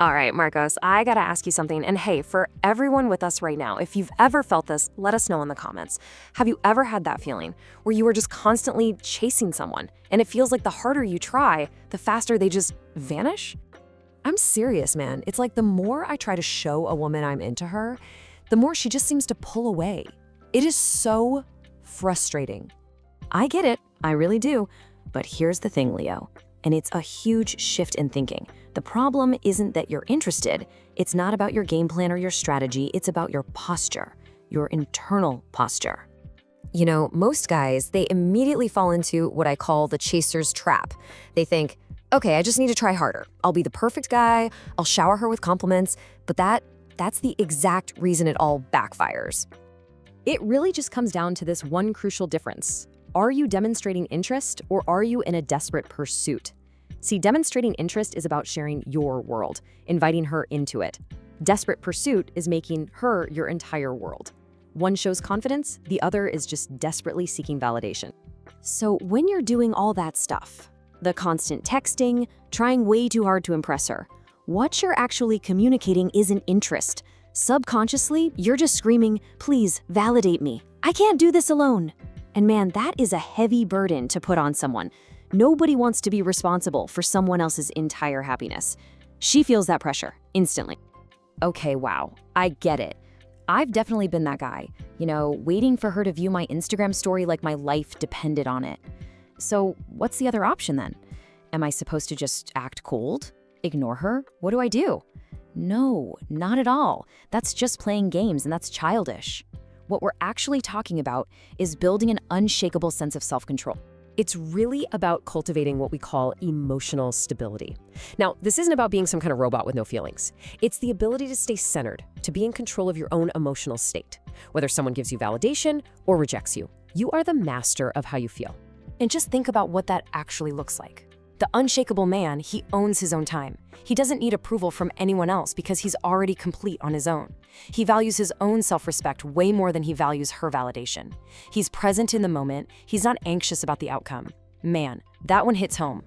All right, Marcos, I gotta ask you something. And hey, for everyone with us right now, if you've ever felt this, let us know in the comments. Have you ever had that feeling where you were just constantly chasing someone and it feels like the harder you try, the faster they just vanish? I'm serious, man. It's like the more I try to show a woman I'm into her, the more she just seems to pull away. It is so frustrating. I get it, I really do. But here's the thing, Leo, and it's a huge shift in thinking. The problem isn't that you're interested. It's not about your game plan or your strategy. It's about your posture, your internal posture. You know, most guys, they immediately fall into what I call the chaser's trap. They think, okay, I just need to try harder. I'll be the perfect guy. I'll shower her with compliments. But that's the exact reason it all backfires. It really just comes down to this one crucial difference. Are you demonstrating interest or are you in a desperate pursuit? See, demonstrating interest is about sharing your world, inviting her into it. Desperate pursuit is making her your entire world. One shows confidence, the other is just desperately seeking validation. So when you're doing all that stuff, the constant texting, trying way too hard to impress her, what you're actually communicating isn't interest. Subconsciously, you're just screaming, please validate me. I can't do this alone. And man, that is a heavy burden to put on someone. Nobody wants to be responsible for someone else's entire happiness. She feels that pressure instantly. Okay, wow, I get it. I've definitely been that guy, waiting for her to view my Instagram story like my life depended on it. So what's the other option then? Am I supposed to just act cold? Ignore her? What do I do? No, not at all. That's just playing games and that's childish. What we're actually talking about is building an unshakable sense of self-control. It's really about cultivating what we call emotional stability. Now, this isn't about being some kind of robot with no feelings. It's the ability to stay centered, to be in control of your own emotional state. Whether someone gives you validation or rejects you, you are the master of how you feel. And just think about what that actually looks like. The unshakable man, he owns his own time. He doesn't need approval from anyone else because he's already complete on his own. He values his own self-respect way more than he values her validation. He's present in the moment. He's not anxious about the outcome. Man, that one hits home.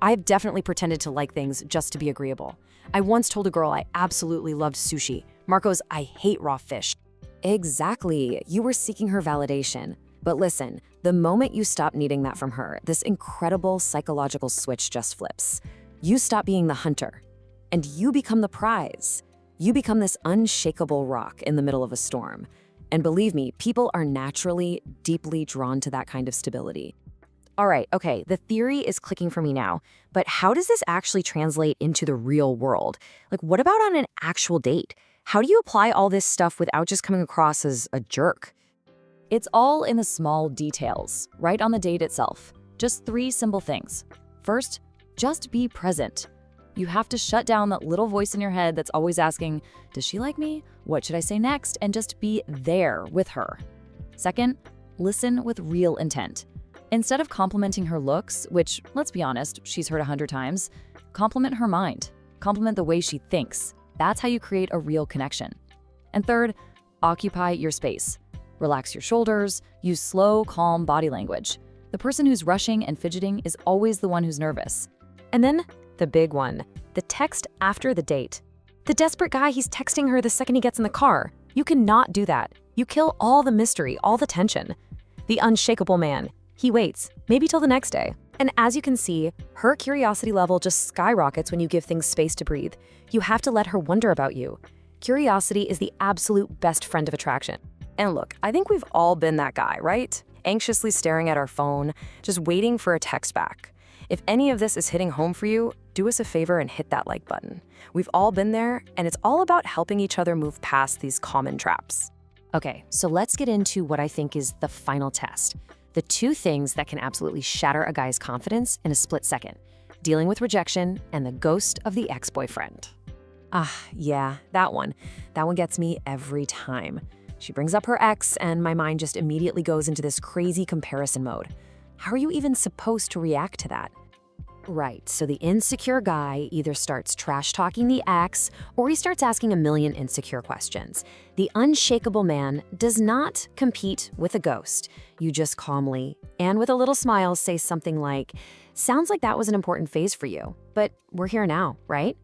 I've definitely pretended to like things just to be agreeable. I once told a girl I absolutely loved sushi. Marcos, I hate raw fish. Exactly. You were seeking her validation. But listen, the moment you stop needing that from her, this incredible psychological switch just flips. You stop being the hunter, and you become the prize. You become this unshakable rock in the middle of a storm. And believe me, people are naturally, deeply drawn to that kind of stability. All right, okay, the theory is clicking for me now, but how does this actually translate into the real world? Like, what about on an actual date? How do you apply all this stuff without just coming across as a jerk? It's all in the small details, right on the date itself. Just 3 simple things. First, just be present. You have to shut down that little voice in your head that's always asking, does she like me? What should I say next? And just be there with her. Second, listen with real intent. Instead of complimenting her looks, which, let's be honest, she's heard 100 times, compliment her mind. Compliment the way she thinks. That's how you create a real connection. And third, occupy your space. Relax your shoulders, use slow, calm body language. The person who's rushing and fidgeting is always the one who's nervous. And then, the big one, the text after the date. The desperate guy, he's texting her the second he gets in the car. You cannot do that. You kill all the mystery, all the tension. The unshakable man, he waits, maybe till the next day. And as you can see, her curiosity level just skyrockets when you give things space to breathe. You have to let her wonder about you. Curiosity is the absolute best friend of attraction. And look, I think we've all been that guy, right? Anxiously staring at our phone, just waiting for a text back. If any of this is hitting home for you, do us a favor and hit that like button. We've all been there, and it's all about helping each other move past these common traps. Okay, so let's get into what I think is the final test. The 2 things that can absolutely shatter a guy's confidence in a split second: dealing with rejection and the ghost of the ex-boyfriend. Yeah, that one. That one gets me every time. She brings up her ex, and my mind just immediately goes into this crazy comparison mode. How are you even supposed to react to that? Right, so the insecure guy either starts trash-talking the ex, or he starts asking a million insecure questions. The unshakable man does not compete with a ghost. You just calmly, and with a little smile, say something like, sounds like that was an important phase for you, but we're here now, right?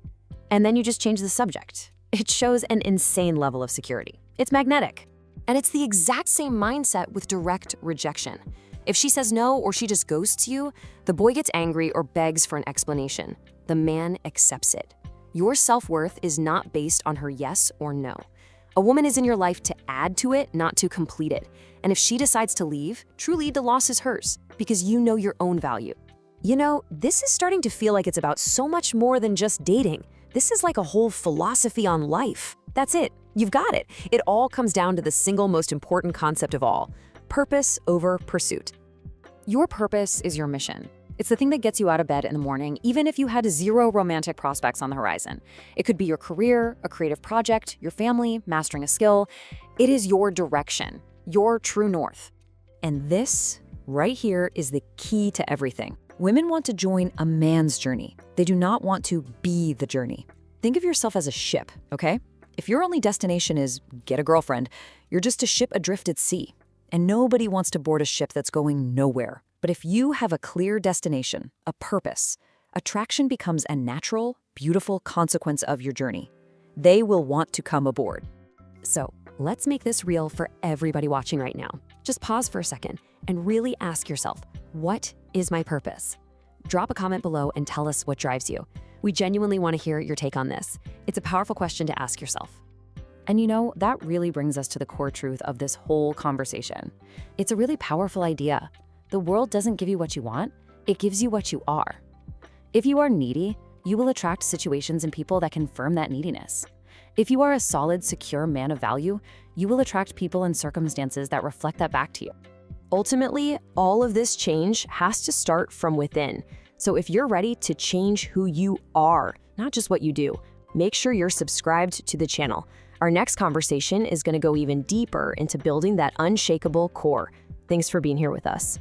And then you just change the subject. It shows an insane level of security. It's magnetic. And it's the exact same mindset with direct rejection. If she says no or she just ghosts you, the boy gets angry or begs for an explanation. The man accepts it. Your self-worth is not based on her yes or no. A woman is in your life to add to it, not to complete it. And if she decides to leave, truly the loss is hers, because you know your own value. You know, this is starting to feel like it's about so much more than just dating. This is like a whole philosophy on life. That's it. You've got it. It all comes down to the single most important concept of all: purpose over pursuit. Your purpose is your mission. It's the thing that gets you out of bed in the morning, even if you had zero romantic prospects on the horizon. It could be your career, a creative project, your family, mastering a skill. It is your direction, your true north. And this right here is the key to everything. Women want to join a man's journey. They do not want to be the journey. Think of yourself as a ship, okay? If your only destination is get a girlfriend, you're just a ship adrift at sea. And nobody wants to board a ship that's going nowhere. But if you have a clear destination, a purpose, attraction becomes a natural, beautiful consequence of your journey. They will want to come aboard. So let's make this real for everybody watching right now. Just pause for a second and really ask yourself, what is my purpose? Drop a comment below and tell us what drives you. We genuinely want to hear your take on this. It's a powerful question to ask yourself. And you know, that really brings us to the core truth of this whole conversation. It's a really powerful idea. The world doesn't give you what you want, it gives you what you are. If you are needy, you will attract situations and people that confirm that neediness. If you are a solid, secure man of value, you will attract people and circumstances that reflect that back to you. Ultimately, all of this change has to start from within. So if you're ready to change who you are, not just what you do, make sure you're subscribed to the channel. Our next conversation is going to go even deeper into building that unshakable core. Thanks for being here with us.